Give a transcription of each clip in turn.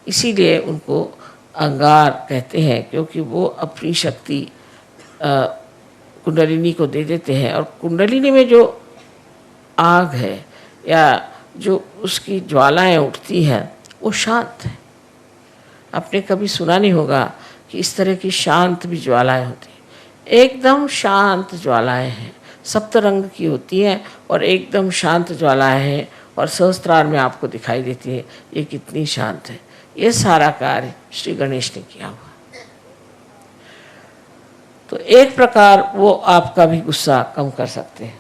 इसीलिए उनको अंगार कहते हैं, क्योंकि वो अपनी शक्ति कुंडलिनी को दे देते हैं। और कुंडलिनी में जो आग है या जो उसकी ज्वालाएं उठती हैं वो शांत है। आपने कभी सुना नहीं होगा कि इस तरह की शांत भी ज्वालाएं होती हैं। एकदम शांत ज्वालाएं हैं, सप्तरंग की होती हैं और एकदम शांत ज्वालाएं हैं और सहस्त्रार में आपको दिखाई देती है ये कितनी शांत है। ये सारा कार्य श्री गणेश ने किया हुआ। तो एक प्रकार वो आपका भी गुस्सा कम कर सकते हैं,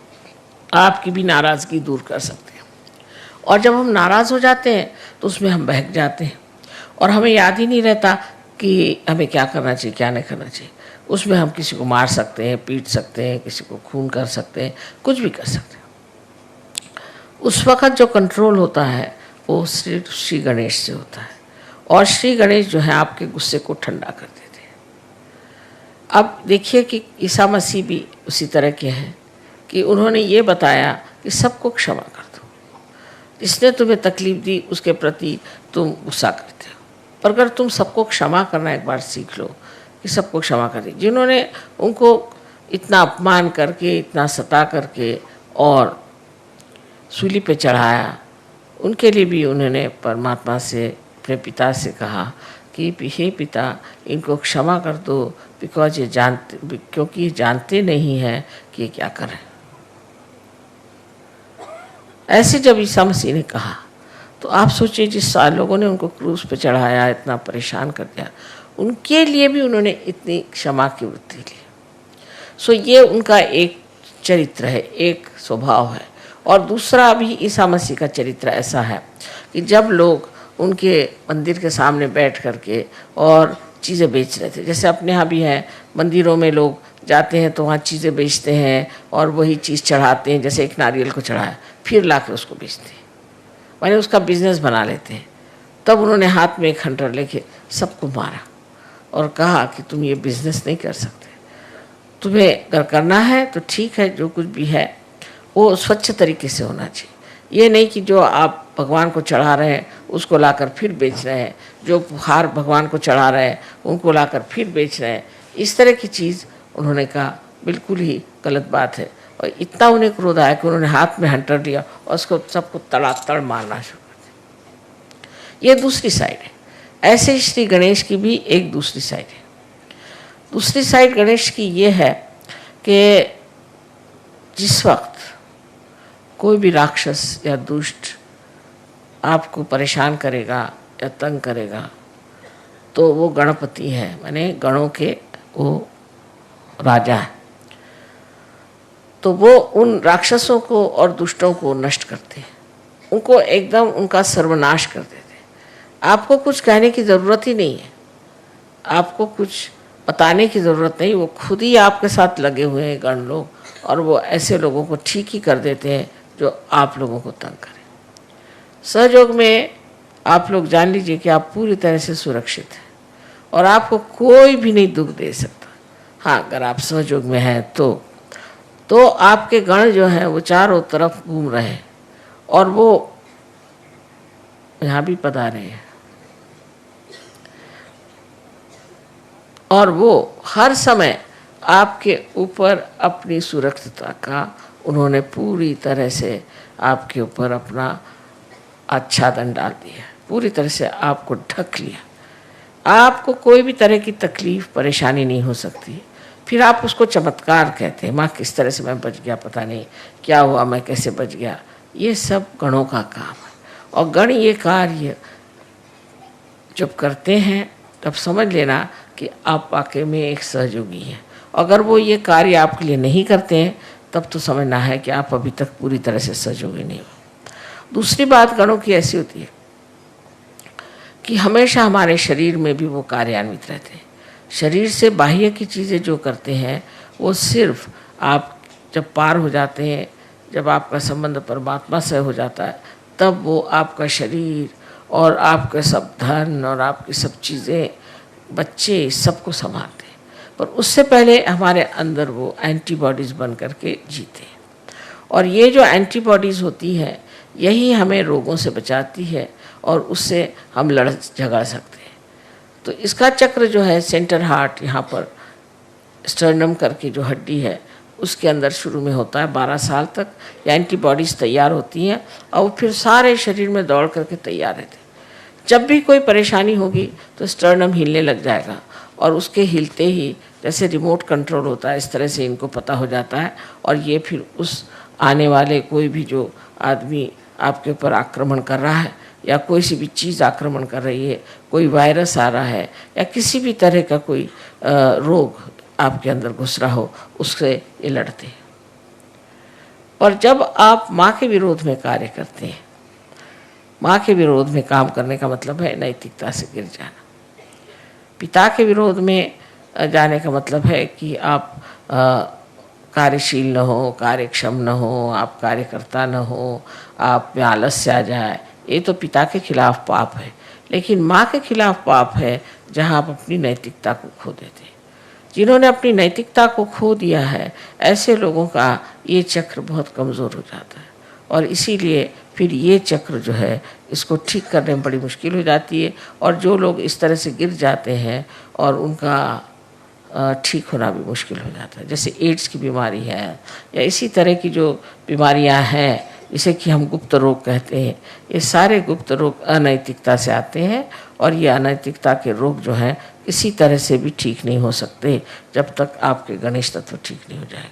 आपकी भी नाराज़गी दूर कर सकते हैं। और जब हम नाराज़ हो जाते हैं तो उसमें हम बहक जाते हैं और हमें याद ही नहीं रहता कि हमें क्या करना चाहिए क्या नहीं करना चाहिए। उसमें हम किसी को मार सकते हैं, पीट सकते हैं, किसी को खून कर सकते हैं, कुछ भी कर सकते हैं। उस वक़्त जो कंट्रोल होता है वो श्री गणेश से होता है और श्री गणेश जो है आपके गुस्से को ठंडा कर देते हैं। अब देखिए कि ईसा मसीह भी उसी तरह के हैं कि उन्होंने ये बताया कि सबको क्षमा कर दो। जिसने तुम्हें तकलीफ़ दी उसके प्रति तुम गुस्सा करते हो, पर अगर तुम सबको क्षमा करना एक बार सीख लो कि सबको क्षमा कर दी। जिन्होंने उनको इतना अपमान करके, इतना सता करके और सूली पे चढ़ाया, उनके लिए भी उन्होंने परमात्मा से, अपने पिता से कहा कि हे पिता इनको क्षमा कर दो, क्योंकि ये जानते नहीं हैं कि ये क्या करें। ऐसे जब ईसा मसीह ने कहा तो आप सोचिए जिस लोगों ने उनको क्रूस पे चढ़ाया, इतना परेशान कर दिया, उनके लिए भी उन्होंने इतनी क्षमा की वृत्ति ली। सो ये उनका एक चरित्र है, एक स्वभाव है। और दूसरा भी ईसा मसीह का चरित्र ऐसा है कि जब लोग उनके मंदिर के सामने बैठ करके और चीज़ें बेच रहे थे, जैसे अपने यहाँ भी है, मंदिरों में लोग जाते हैं तो वहाँ चीज़ें बेचते हैं और वही चीज़ चढ़ाते हैं। जैसे एक नारियल को चढ़ाया फिर ला कर उसको बेचते हैं, माने उसका बिजनेस बना लेते हैं। तब उन्होंने हाथ में एक खंडर लेके सबको मारा और कहा कि तुम ये बिजनेस नहीं कर सकते, तुम्हें अगर करना है तो ठीक है, जो कुछ भी है वो स्वच्छ तरीके से होना चाहिए। ये नहीं कि जो आप भगवान को चढ़ा रहे हैं उसको लाकर फिर बेच रहे हैं, जो हार भगवान को चढ़ा रहे हैं उनको लाकर फिर बेच रहे हैं। इस तरह की चीज़ उन्होंने कहा बिल्कुल ही गलत बात है। और इतना उन्हें क्रोध आया कि उन्होंने हाथ में हंटर लिया और उसको सबको तड़ातड़ मारना शुरू कर दिया। ये दूसरी साइड है। ऐसे ही श्री गणेश की भी एक दूसरी साइड है। दूसरी साइड गणेश की ये है कि जिस वक्त कोई भी राक्षस या दुष्ट आपको परेशान करेगा या तंग करेगा तो वो गणपति है, माने गणों के वो राजा है। तो वो उन राक्षसों को और दुष्टों को नष्ट करते हैं, उनको एकदम उनका सर्वनाश कर देते हैं। आपको कुछ कहने की ज़रूरत ही नहीं है, आपको कुछ बताने की ज़रूरत नहीं, वो खुद ही आपके साथ लगे हुए हैं गण लोग, और वो ऐसे लोगों को ठीक ही कर देते हैं जो आप लोगों को तंग करें। सहयोग में आप लोग जान लीजिए कि आप पूरी तरह से सुरक्षित हैं और आपको कोई भी नहीं दुख दे सकता। हाँ, अगर आप सहयोग में हैं तो आपके गण जो हैं वो चारों तरफ घूम रहे हैं और वो यहाँ भी पधारे हैं और वो हर समय आपके ऊपर अपनी सुरक्षितता का उन्होंने पूरी तरह से आपके ऊपर अपना आच्छादन डाल दिया, पूरी तरह से आपको ढक लिया। आपको कोई भी तरह की तकलीफ़ परेशानी नहीं हो सकती। फिर आप उसको चमत्कार कहते हैं, माँ किस तरह से मैं बच गया, पता नहीं क्या हुआ, मैं कैसे बच गया। ये सब गणों का काम है और गण ये कार्य जब करते हैं तब समझ लेना कि आप वाकई में एक सहयोगी हैं। अगर वो ये कार्य आपके लिए नहीं करते हैं तब तो समझना है कि आप अभी तक पूरी तरह से सहयोगी नहीं हो। दूसरी बात गणों की ऐसी होती है कि हमेशा हमारे शरीर में भी वो कार्यान्वित रहते हैं। शरीर से बाह्य की चीज़ें जो करते हैं वो सिर्फ आप जब पार हो जाते हैं, जब आपका संबंध परमात्मा से हो जाता है, तब वो आपका शरीर और आपका सब धन और आपकी सब चीज़ें, बच्चे, सबको संभालते हैं। पर उससे पहले हमारे अंदर वो एंटीबॉडीज़ बन करके जीते हैं और ये जो एंटीबॉडीज़ होती हैं यही हमें रोगों से बचाती है और उससे हम लड़ झगड़ सकते हैं। तो इसका चक्र जो है सेंटर हार्ट, यहाँ पर स्टर्नम करके जो हड्डी है उसके अंदर शुरू में होता है। 12 साल तक एंटीबॉडीज़ तैयार होती हैं और वो फिर सारे शरीर में दौड़ करके तैयार रहते हैं। जब भी कोई परेशानी होगी तो स्टर्नम हिलने लग जाएगा और उसके हिलते ही जैसे रिमोट कंट्रोल होता है इस तरह से इनको पता हो जाता है और ये फिर उस आने वाले कोई भी जो आदमी आपके ऊपर आक्रमण कर रहा है या कोई सी भी चीज़ आक्रमण कर रही है, कोई वायरस आ रहा है या किसी भी तरह का कोई रोग आपके अंदर घुस रहा हो, उससे ये लड़ते हैं। और जब आप माँ के विरोध में कार्य करते हैं, माँ के विरोध में काम करने का मतलब है नैतिकता से गिर जाना। पिता के विरोध में जाने का मतलब है कि आप कार्यशील न हो, कार्यक्षम न हो, आप कार्यकर्ता न हो, आप में आलस्य आ जाए, ये तो पिता के खिलाफ पाप है। लेकिन माँ के खिलाफ पाप है जहाँ आप अपनी नैतिकता को खो देते हैं। जिन्होंने अपनी नैतिकता को खो दिया है, ऐसे लोगों का ये चक्र बहुत कमज़ोर हो जाता है और इसीलिए फिर ये चक्र जो है इसको ठीक करने में बड़ी मुश्किल हो जाती है। और जो लोग इस तरह से गिर जाते हैं और उनका ठीक होना भी मुश्किल हो जाता है, जैसे एड्स की बीमारी है या इसी तरह की जो बीमारियां हैं जिसे कि हम गुप्त रोग कहते हैं, ये सारे गुप्त रोग अनैतिकता से आते हैं और ये अनैतिकता के रोग जो हैं किसी तरह से भी ठीक नहीं हो सकते जब तक आपके गणेश तत्व ठीक नहीं हो जाएगा।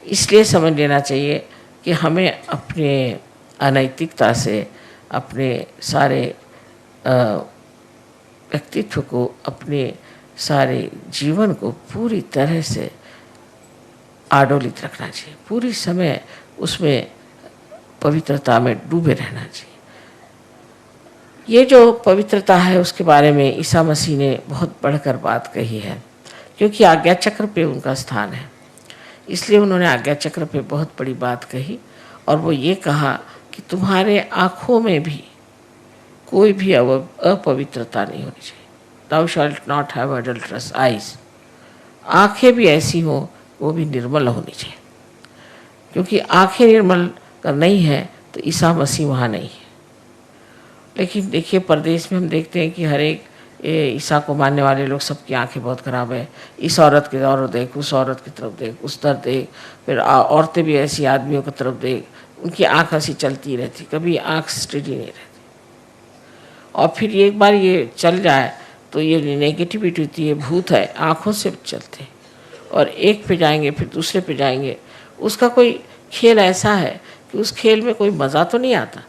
इसलिए समझ लेना चाहिए कि हमें अपने अनैतिकता से अपने सारे व्यक्तित्व को, अपने सारे जीवन को पूरी तरह से आडोलित रखना चाहिए, पूरी समय उसमें पवित्रता में डूबे रहना चाहिए। ये जो पवित्रता है उसके बारे में ईसा मसीह ने बहुत बढ़कर बात कही है, क्योंकि आज्ञा चक्र पे उनका स्थान है, इसलिए उन्होंने आज्ञा चक्र पे बहुत बड़ी बात कही और वो ये कहा कि तुम्हारे आँखों में भी कोई भी अपवित्रता नहीं होनी चाहिए। Thou shalt not have adulterous eyes। आँखें भी ऐसी हो, वो भी निर्मल होनी चाहिए, क्योंकि आँखें निर्मल कर नहीं है तो ईसा मसीह वहाँ नहीं है। लेकिन देखिए परदेश में हम देखते हैं कि हर एक ईसा को मानने वाले लोग सबकी आंखें बहुत ख़राब है। इस औरत की तरफ देख, उस औरत की तरफ देख, उस तरफ देख, फिर औरतें भी ऐसी आदमियों की तरफ देख, उनकी आँख ऐसी चलती रहती, कभी आँख स्टेडी नहीं रहती। और फिर एक बार ये चल जाए तो ये नेगेटिविटी होती है, भूत है, आँखों से चलते और एक पे जाएंगे फिर दूसरे पे जाएंगे। उसका कोई खेल ऐसा है कि उस खेल में कोई मज़ा तो नहीं आता,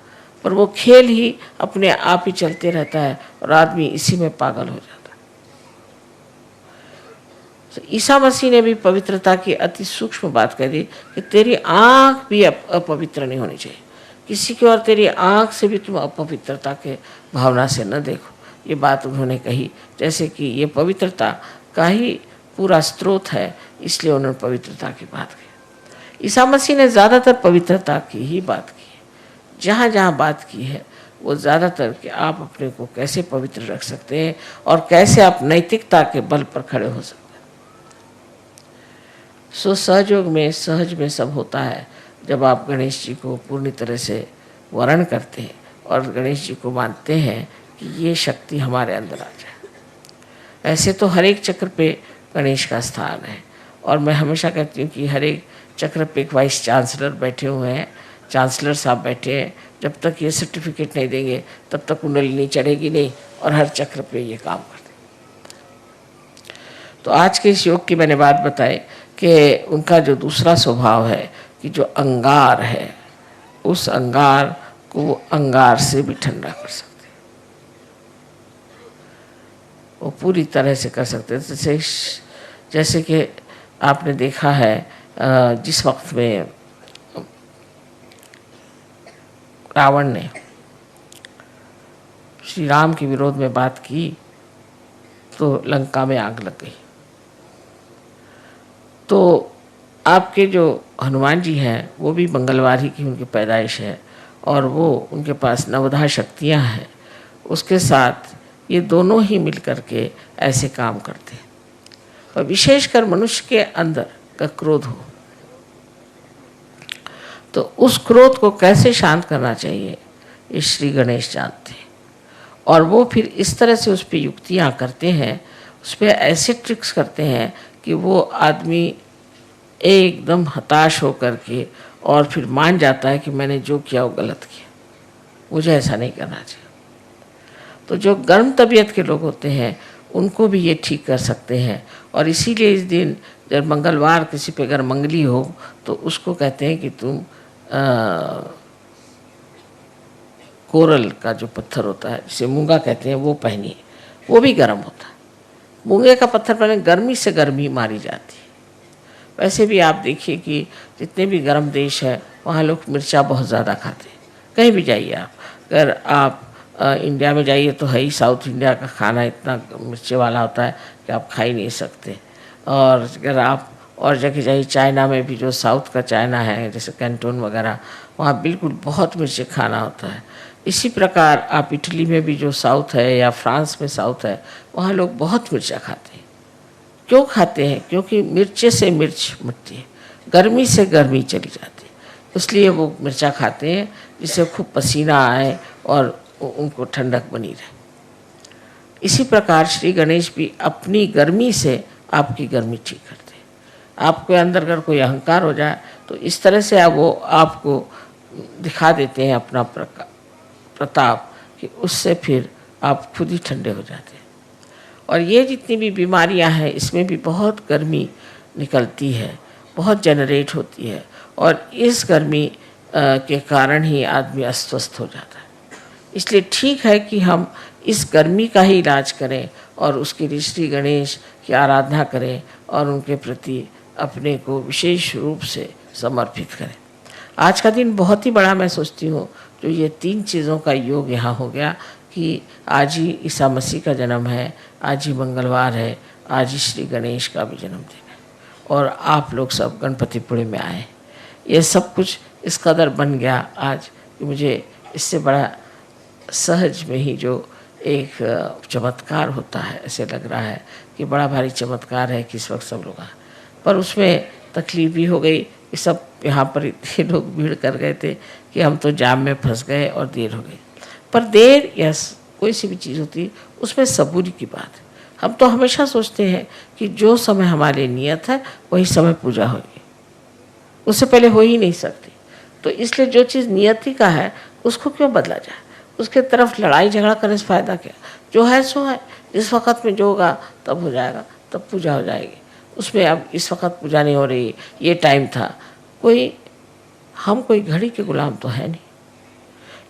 पर वो खेल ही अपने आप ही चलते रहता है और आदमी इसी में पागल हो जाता है। तो ईसा मसीह ने भी पवित्रता की अति सूक्ष्म बात कह दी कि तेरी आँख भी अपवित्र नहीं होनी चाहिए, किसी की और तेरी आँख से भी तुम अपवित्रता के भावना से न देखो। ये बात उन्होंने कही, जैसे कि ये पवित्रता का ही पूरा स्रोत है, इसलिए उन्होंने पवित्रता की बात की। ईसा मसीह ने ज़्यादातर पवित्रता की ही बात की है। जहाँ जहाँ बात की है वो ज़्यादातर कि आप अपने को कैसे पवित्र रख सकते हैं और कैसे आप नैतिकता के बल पर खड़े हो सकते हैं। सो सहयोग में, सहज में सब होता है जब आप गणेश जी को पूर्ण तरह से वर्ण करते हैं और गणेश जी को मानते हैं कि ये शक्ति हमारे अंदर आ जाए। ऐसे तो हर एक चक्र पे गणेश का स्थान है और मैं हमेशा कहती हूँ कि हर एक चक्र पे एक वाइस चांसलर बैठे हुए हैं, चांसलर साहब बैठे हैं। जब तक ये सर्टिफिकेट नहीं देंगे तब तक कुंडली चढ़ेगी नहीं और हर चक्र पे ये काम करते। तो आज के इस योग की मैंने बात बताई कि उनका जो दूसरा स्वभाव है कि जो अंगार है, उस अंगार को वो अंगार से भी ठंडा कर सकते, वो पूरी तरह से कर सकते हैं। जैसे कि आपने देखा है जिस वक्त में रावण ने श्री राम के विरोध में बात की तो लंका में आग लग गई। तो आपके जो हनुमान जी हैं वो भी मंगलवार ही की उनकी पैदाइश है और वो उनके पास नवधा शक्तियाँ हैं, उसके साथ ये दोनों ही मिलकर के ऐसे काम करते हैं। और विशेषकर मनुष्य के अंदर का क्रोध हो तो उस क्रोध को कैसे शांत करना चाहिए, ये श्री गणेश जानते हैं। और वो फिर इस तरह से उस पर युक्तियाँ करते हैं, उस पर ऐसे ट्रिक्स करते हैं कि वो आदमी एकदम हताश होकर के और फिर मान जाता है कि मैंने जो किया वो गलत किया, मुझे ऐसा नहीं करना चाहिए। तो जो गर्म तबीयत के लोग होते हैं उनको भी ये ठीक कर सकते हैं। और इसीलिए इस दिन जब मंगलवार किसी पे अगर मंगली हो तो उसको कहते हैं कि तुम कोरल का जो पत्थर होता है जिसे मूंगा कहते हैं वो पहनिए, वो भी गर्म होता है। मूंगे का पत्थर पहने गर्मी से गर्मी मारी जाती है। वैसे भी आप देखिए कि जितने भी गर्म देश है वहाँ लोग मिर्चा बहुत ज़्यादा खाते हैं। कहीं भी जाइए आप, अगर आप इंडिया में जाइए तो है ही, साउथ इंडिया का खाना इतना मिर्चे वाला होता है कि आप खा ही नहीं सकते। और अगर आप और जगह जाइए, चाइना में भी जो साउथ का चाइना है जैसे कैंटोन वगैरह, वहाँ बिल्कुल बहुत मिर्ची खाना होता है। इसी प्रकार आप इटली में भी जो साउथ है या फ्रांस में साउथ है वहाँ लोग बहुत मिर्चा खाते हैं। क्यों खाते हैं? क्योंकि मिर्चे से मिर्च मिटती है, गर्मी से गर्मी चली जाती है, इसलिए वो मिर्चा खाते हैं जिससे खूब पसीना आए और उनको ठंडक बनी रहे। इसी प्रकार श्री गणेश भी अपनी गर्मी से आपकी गर्मी ठीक करते हैं। आपके अंदर अगर कोई अहंकार हो जाए तो इस तरह से वो आपको दिखा देते हैं अपना प्रताप कि उससे फिर आप खुद ही ठंडे हो जाते हैं। और ये जितनी भी बीमारियां हैं इसमें भी बहुत गर्मी निकलती है, बहुत जनरेट होती है, और इस गर्मी के कारण ही आदमी अस्वस्थ हो जाता है। इसलिए ठीक है कि हम इस गर्मी का ही इलाज करें और उसके लिए श्री गणेश की आराधना करें और उनके प्रति अपने को विशेष रूप से समर्पित करें। आज का दिन बहुत ही बड़ा मैं सोचती हूँ जो ये 3 चीज़ों का योग यहाँ हो गया कि आज ही ईसा मसीह का जन्म है, आज ही मंगलवार है, आज ही श्री गणेश का भी जन्मदिन है, और आप लोग सब गणपतिपुरे में आए। ये सब कुछ इस कदर बन गया आज कि मुझे इससे बड़ा सहज में ही जो एक चमत्कार होता है ऐसे लग रहा है कि बड़ा भारी चमत्कार है कि इस वक्त सब लोग आए। पर उसमें तकलीफ भी हो गई कि सब यहाँ पर इतने लोग भीड़ कर गए थे कि हम तो जाम में फंस गए और देर हो गई। पर देर या कोई सी भी चीज़ होती उसमें सबूरी की बात है। हम तो हमेशा सोचते हैं कि जो समय हमारे नियत है वही समय पूजा होगी, उससे पहले हो ही नहीं सकती। तो इसलिए जो चीज़ नियति का है उसको क्यों बदला जाए, उसके तरफ लड़ाई झगड़ा करने से फ़ायदा क्या। जो है सो है, जिस वक़्त में जो होगा तब हो जाएगा, तब पूजा हो जाएगी। उसमें अब इस वक्त पूजा नहीं हो रही, ये टाइम था, हम कोई घड़ी के गुलाम तो है नहीं।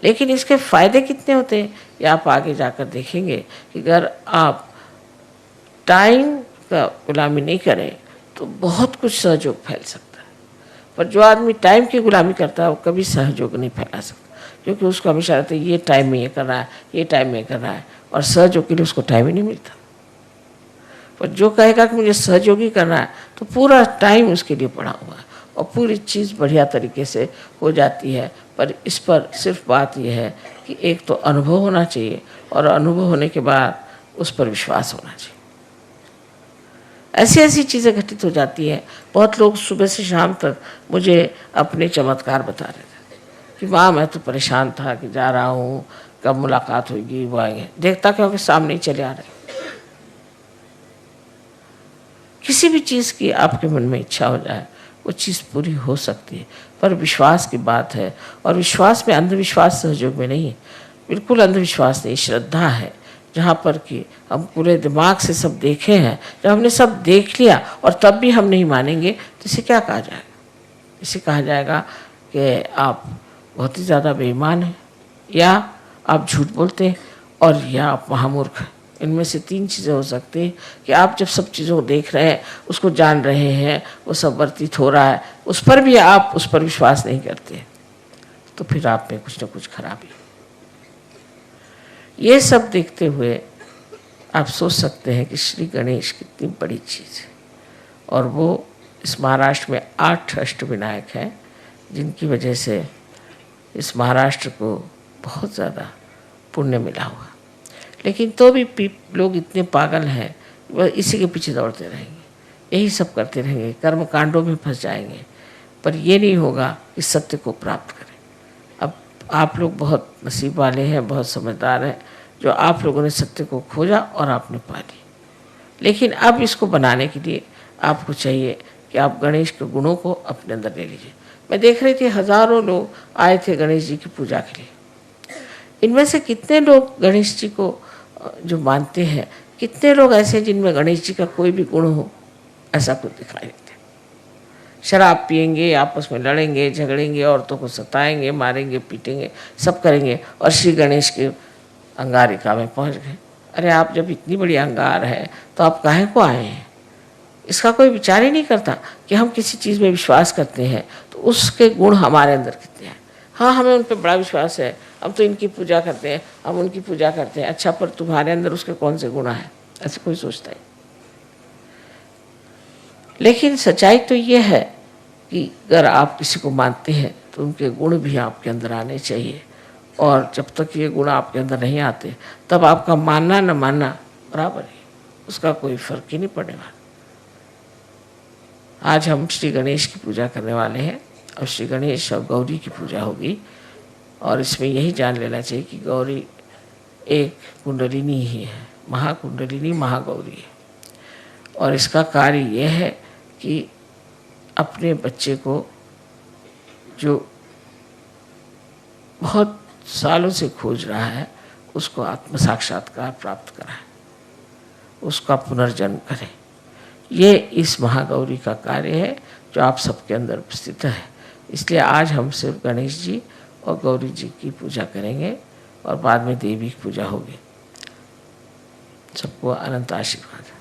लेकिन इसके फ़ायदे कितने होते हैं ये आप आगे जाकर देखेंगे कि अगर आप टाइम का गुलामी नहीं करें तो बहुत कुछ सहयोग फैल सकता है। पर जो आदमी टाइम की गुलामी करता है वो कभी सहयोग नहीं फैला सकता, क्योंकि उसको हमेशा रहता है ये टाइम में ये करना है, ये टाइम में करना है, और सहयोग के लिए उसको टाइम ही नहीं मिलता। पर जो कहेगा कि मुझे सहयोगी करना है तो पूरा टाइम उसके लिए पड़ा हुआ है और पूरी चीज़ बढ़िया तरीके से हो जाती है। पर इस पर सिर्फ बात यह है कि एक तो अनुभव होना चाहिए, और अनुभव होने के बाद उस पर विश्वास होना चाहिए। ऐसी ऐसी चीज़ें घटित हो जाती हैं। बहुत लोग सुबह से शाम तक मुझे अपने चमत्कार बता रहे थे कि माँ मैं तो परेशान था कि जा रहा हूँ, कब मुलाकात होगी, वो आएंगे। देखता क्योंकि सामने ही चले आ रहे। किसी भी चीज़ की आपके मन में इच्छा हो जाए वो चीज़ पूरी हो सकती है, पर विश्वास की बात है। और विश्वास में अंधविश्वास सहयोग में नहीं है, बिल्कुल अंधविश्वास नहीं, श्रद्धा है। जहाँ पर कि हम पूरे दिमाग से सब देखे हैं, जब हमने सब देख लिया और तब भी हम नहीं मानेंगे तो इसे क्या कहा जाएगा? इसे कहा जाएगा कि आप बहुत ही ज़्यादा बेईमान हैं, या आप झूठ बोलते हैं, और या आप महामूर्ख हैं। इनमें से 3 चीज़ें हो सकती हैं कि आप जब सब चीज़ों को देख रहे हैं, उसको जान रहे हैं, वो सब वर्तित हो रहा है, उस पर भी आप उस पर विश्वास नहीं करते, तो फिर आप में कुछ न कुछ खराबी। ये सब देखते हुए आप सोच सकते हैं कि श्री गणेश कितनी बड़ी चीज़ है। और वो इस महाराष्ट्र में 8 अष्टविनायक हैं, जिनकी वजह से इस महाराष्ट्र को बहुत ज़्यादा पुण्य मिला हुआ। लेकिन तो भी लोग इतने पागल हैं, वह इसी के पीछे दौड़ते रहेंगे, यही सब करते रहेंगे, कर्म कांडों में फंस जाएंगे, पर ये नहीं होगा कि सत्य को प्राप्त करें। अब तो आप लोग बहुत नसीब वाले हैं, बहुत समझदार हैं, जो आप लोगों ने सत्य को खोजा और आपने पा ली। लेकिन अब इसको बनाने के लिए आपको चाहिए कि आप गणेश के गुणों को अपने अंदर ले लीजिए। मैं देख रही थी हज़ारों लोग आए थे गणेश जी की पूजा के लिए। इनमें से कितने लोग गणेश जी को जो मानते हैं, कितने लोग ऐसे हैं जिनमें गणेश जी का कोई भी गुण हो, ऐसा कुछ दिखाई नहीं देता। शराब पिएंगे, आपस में लड़ेंगे, झगड़ेंगे, औरतों को सताएंगे, मारेंगे, पीटेंगे, सब करेंगे, और श्री गणेश के अंगारिका में पहुंच गए। अरे आप जब इतनी बड़ी अंगार है तो आप काहे को आए हैं? इसका कोई विचार ही नहीं करता कि हम किसी चीज़ में विश्वास करते हैं तो उसके गुण हमारे अंदर कितने हैं। हाँ, हमें उन पर बड़ा विश्वास है, हम तो इनकी पूजा करते हैं, हम उनकी पूजा करते हैं। अच्छा, पर तुम्हारे अंदर उसके कौन से गुण हैं? ऐसे कोई सोचता है। लेकिन सच्चाई तो ये है कि अगर आप किसी को मानते हैं तो उनके गुण भी आपके अंदर आने चाहिए, और जब तक ये गुण आपके अंदर नहीं आते तब आपका मानना न मानना बराबर है, उसका कोई फर्क ही नहीं पड़ने वाला। आज हम श्री गणेश की पूजा करने वाले हैं, और श्री गणेश और गौरी की पूजा होगी, और इसमें यही जान लेना चाहिए कि गौरी एक कुंडलिनी ही है, महाकुंडलिनी महागौरी है। और इसका कार्य यह है कि अपने बच्चे को जो बहुत सालों से खोज रहा है उसको आत्म साक्षात्कार प्राप्त कराए, उसका पुनर्जन्म करें। ये इस महागौरी का कार्य है जो आप सबके अंदर उपस्थित है। इसलिए आज हम सिर्फ गणेश जी और गौरी जी की पूजा करेंगे, और बाद में देवी की पूजा होगी। सबको अनंत आशीर्वाद।